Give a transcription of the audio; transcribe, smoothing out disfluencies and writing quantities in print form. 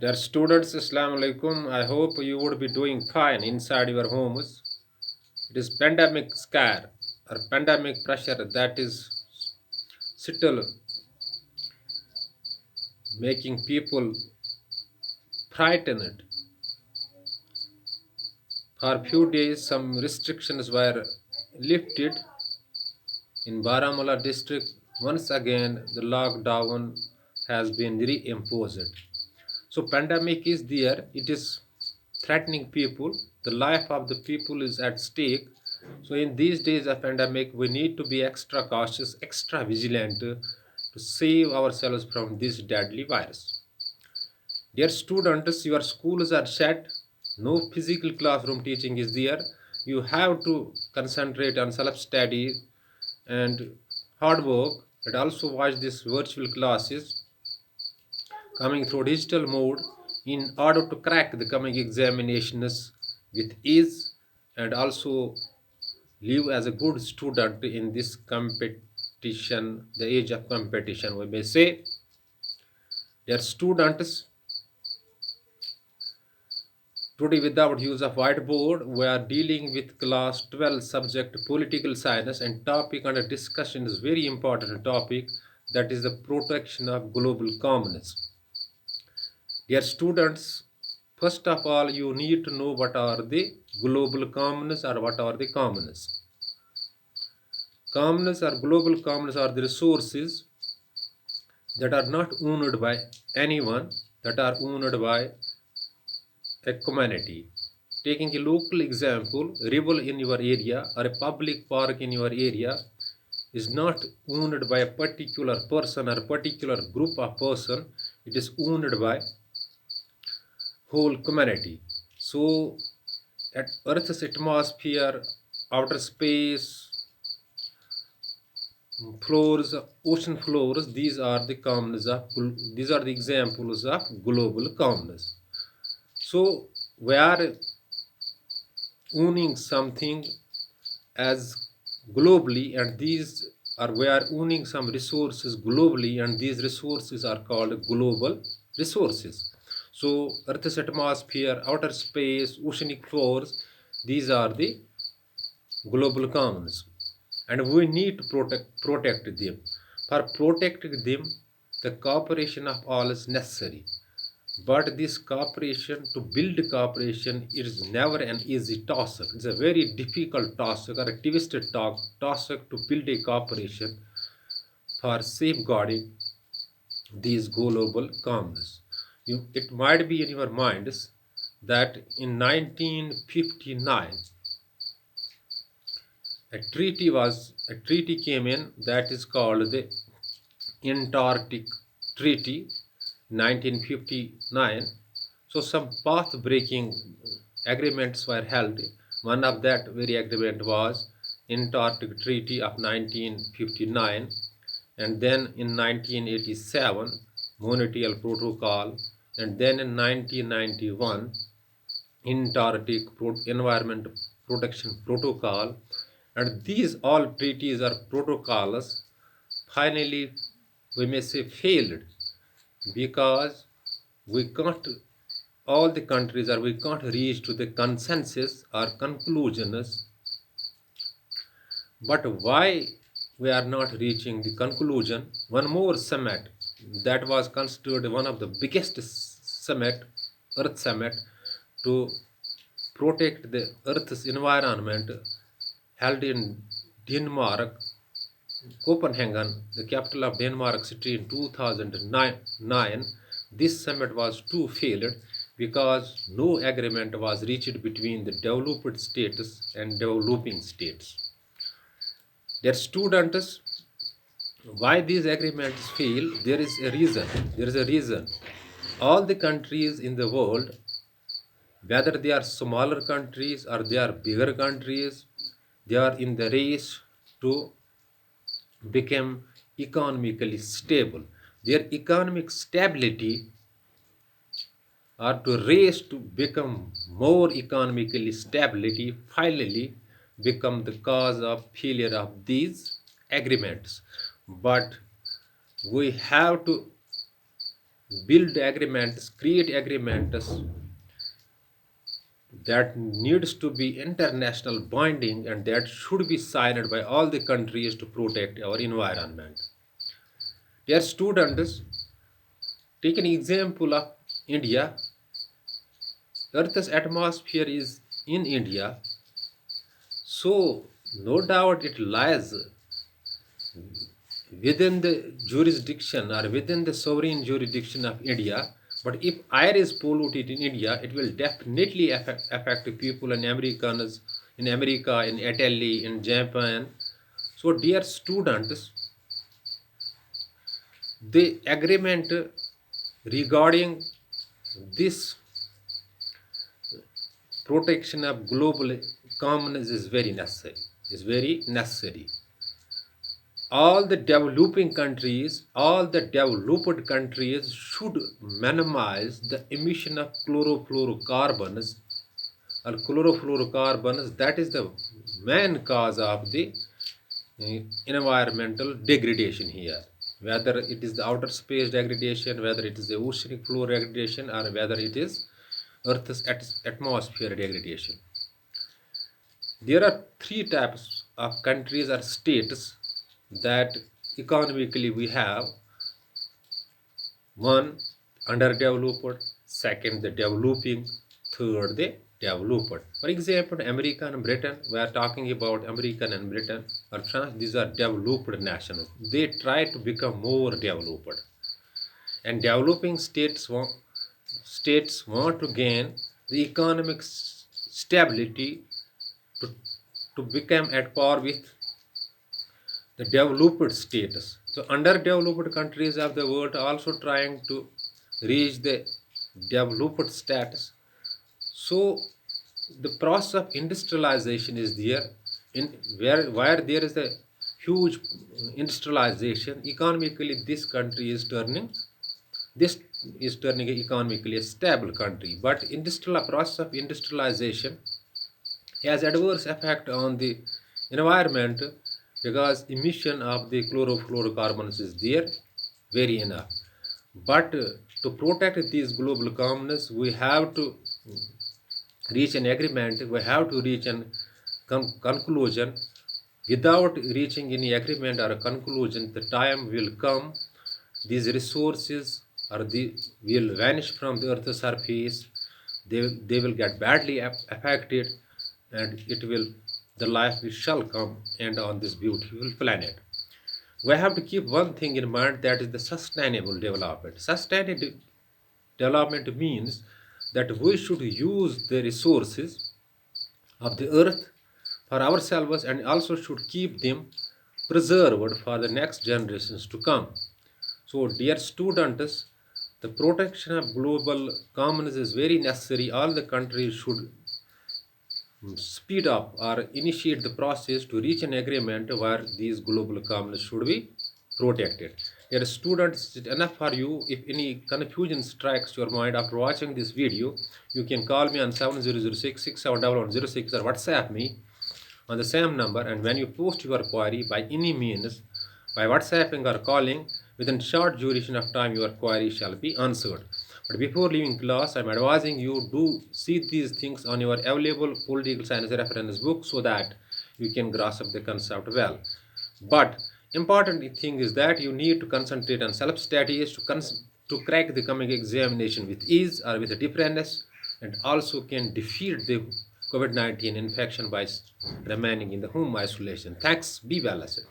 Dear students, Assalamu alaikum. I hope you would be doing fine inside your homes. It is pandemic scare or pandemic pressure that is still making people frightened. For a few days, some restrictions were lifted in Baramulla district. Once again, the lockdown has been reimposed. So pandemic is there. It is threatening people. The life of the people is at stake. So in these days of pandemic, we need to be extra cautious, extra vigilant to save ourselves from this deadly virus. Dear students, your schools are shut. No physical classroom teaching is there. You have to concentrate on self-study and hard work, and also watch these virtual classes coming through digital mode in order to crack the coming examinations with ease and also live as a good student in this competition, the age of competition, we may say. Dear students, today without use of whiteboard, we are dealing with class 12 subject political science, and topic under discussion is very important topic, that is the protection of global commons. Dear students, first of all, you need to know what are the global commons or what are the commons. Commons or global commons are the resources that are not owned by anyone, that are owned by a community. Taking a local example, river in your area or a public park in your area is not owned by a particular person or particular group of person. It is owned by whole community. So at Earth's atmosphere, outer space, floors, ocean floors, these are the examples of global commons. So we are owning something as globally, and these are we are owning some resources globally, and these resources are called global resources. So Earth's atmosphere, outer space, oceanic floors, these are the global commons, and we need to protect them. For protecting them, the cooperation of all is necessary. But this cooperation, to build cooperation, it is never an easy task. It's a very difficult task or a twisted task to build a cooperation for safeguarding these global commons. It might be in your minds that in 1959 a treaty came in, that is called the Antarctic Treaty, 1959. So some path-breaking agreements were held. One of that very agreement was Antarctic Treaty of 1959, and then in 1987 Montreal Protocol, and then in 1991 Antarctic Environment Protection Protocol. And these all treaties or protocols finally, we may say, failed, because we can't, all the countries, or we can't reach to the consensus or conclusions. But why we are not reaching the conclusion? One more summit that was considered one of the biggest summit, Earth Summit, to protect the Earth's environment, held in Denmark, Copenhagen, the capital of Denmark city, in 2009. This summit was too failed because no agreement was reached between the developed states and developing states. Their students, why these agreements fail? There is a reason. There is a reason. All the countries in the world, whether they are smaller countries or they are bigger countries, they are in the race to become economically stable. Their economic stability, or to race to become more economically stability, finally become the cause of failure of these agreements. But we have to build agreements, create agreements that needs to be international binding and that should be signed by all the countries to protect our environment. Dear students, take an example of India. Earth's atmosphere is in India, so no doubt it lies within the jurisdiction or within the sovereign jurisdiction of India. But if air is polluted in India, it will definitely affect people and Americans in America, in Italy, in Japan. So, dear students, the agreement regarding this protection of global commons is very necessary. Is very necessary. All the developing countries, all the developed countries should minimize the emission of chlorofluorocarbons or chlorofluorocarbons. That is the main cause of the environmental degradation here. Whether it is the outer space degradation, whether it is the oceanic floor degradation, or whether it is Earth's atmosphere degradation. There are three types of countries or states that economically we have. One, underdeveloped; second, the developing; third, the developed. For example, America and Britain, we are talking about America and Britain or France. These are developed nations. They try to become more developed, and developing states want to gain the economic stability to, to become at par with the developed status. So underdeveloped countries of the world are also trying to reach the developed status. So the process of industrialization is there. In where there is a huge industrialization, economically this is turning economically a stable country. But industrial process of industrialization has adverse effect on the environment because emission of the chlorofluorocarbons is there very enough. But to protect these global commons, we have to reach an agreement, we have to reach a conclusion. Without reaching any agreement or a conclusion, the time will come, these resources will vanish from the earth's surface, they will get badly affected, and the life shall come and on this beautiful planet. We have to keep one thing in mind, that is the sustainable development. Sustainable development means that we should use the resources of the earth for ourselves and also should keep them preserved for the next generations to come. So, dear students, the protection of global commons is very necessary. All the countries should speed up or initiate the process to reach an agreement where these global commons should be protected. Dear students, it is enough for you. If any confusion strikes your mind after watching this video, you can call me on 7006 671106 or WhatsApp me on the same number, and when you post your query by any means, by WhatsApping or calling, within short duration of time your query shall be answered. But before leaving class, I am advising you do see these things on your available political science reference book so that you can grasp the concept well. But important thing is that you need to concentrate on self-studies to crack the coming examination with ease or with a difference, and also can defeat the COVID-19 infection by remaining in the home isolation. Thanks. Be well, asset.